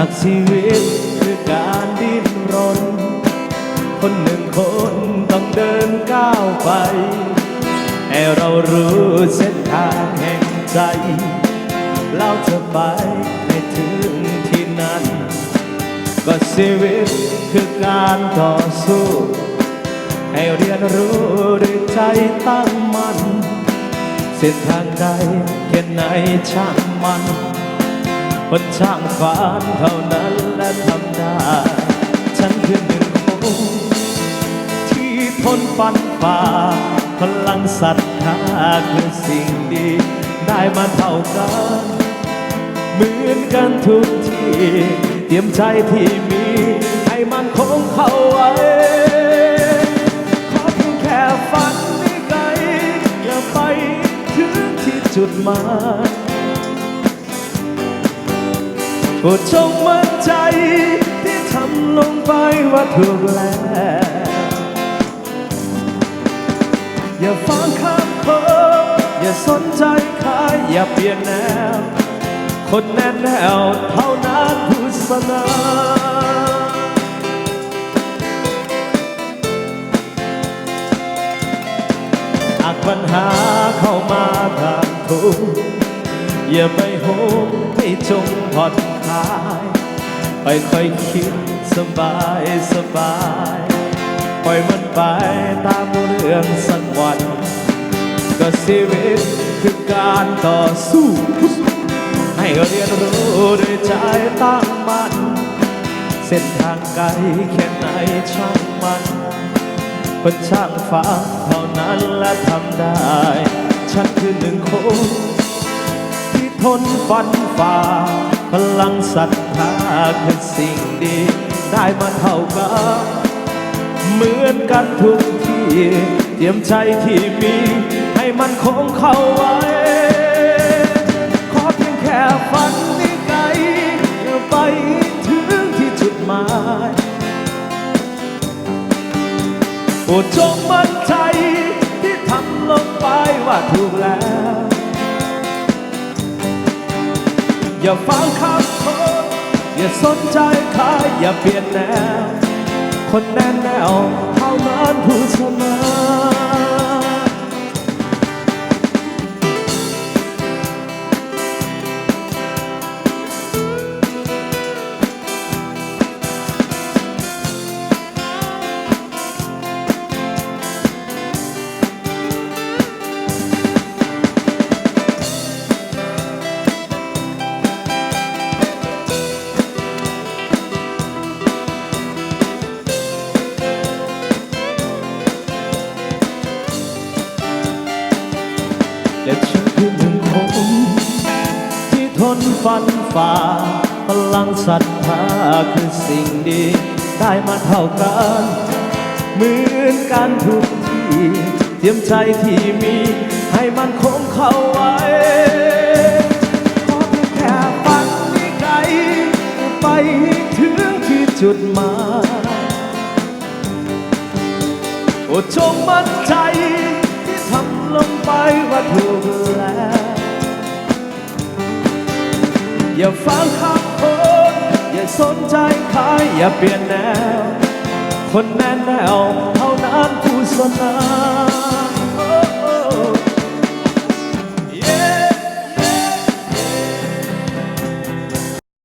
ากชีวิตคือการดิ้นรนคนหนึ่งคนต้องเดินก้าวไปให้เรารู้เส้นทางแห่งใจเราจะไปให้ถึงที่นั้นก็ชีวิตคือการต่อสู้ให้เรียนรู้ด้วยใจตั้งมั่นเส้นทางใดแค่ไหนช่างมันคนช่างฝันเท่านั้นและทำได้ฉันคือหนึ่งคนที่ทนฟันฝ่าพลังศรัทธาคือสิ่งดีได้มาเท่ากันเหมือนกันทุกทีเตรียมใจที่มีให้มันคงเข้าไว้ขอเพียงแค่ฝันไม่ไกลอย่าไปถึงที่จุดหมายโปรดจงมั่นใจที่ทำลงไปว่าถูกแล้วอย่าฟังคำเพ้ออย่าสนใจใครอย่าเปลี่ยนแนวคนแน่แนวเท่านั้นผู้ชนะหากปัญหาเข้ามาทางทุกอย่าไปโหมให้จงผ่อนคลายค่อยๆคิดสบายสบายปล่อยมันไปตามเรื่องสักวันก็ชีวิตคือการต่อสู้ให้เรียนรู้ด้วยใจตั้งมั่นเส้นทางไกลแค่ไหนช่างมันคนช่างฟ้าเท่านั้นและทำได้ฉันคือหนึ่งคนที่ทนฟันฝ่าพลังศรัทธาคือสิ่งดีได้มาเท่ากันเหมือนกันทุกที่เตรียมใจที่มีให้มันคงเข้าไว้ขอเพียงแค่ฝันไม่ไกลอย่าไปถึงที่จุดหมายโปรดจงมั่นใจที่ทำลงไปว่าถูกแล้วอย่าฟังคำคนอย่าสนใจใครอย่าเปลี่ยนแนวคนแน่แนวเท่านั้นผู้ชนะและฉันคือหนึ่งคนที่ทนฟันฝ่าพลังศรัทธาคือสิ่งดีได้มาเท่ากันเหมือนกันทุกที่เตรียมใจที่มีให้มันคงเข้าไว้ขอเพียงแค่ฝันไม่ไกลไปถึงที่จุดหมายโปรดจงมั่นใจทำลงไปว่าถูกแล้วอย่าฟังคำคนอย่าสนใจใครอย่าเปลี่ยนแนวคนแน่แนวเท่านั้นผู้ชนะ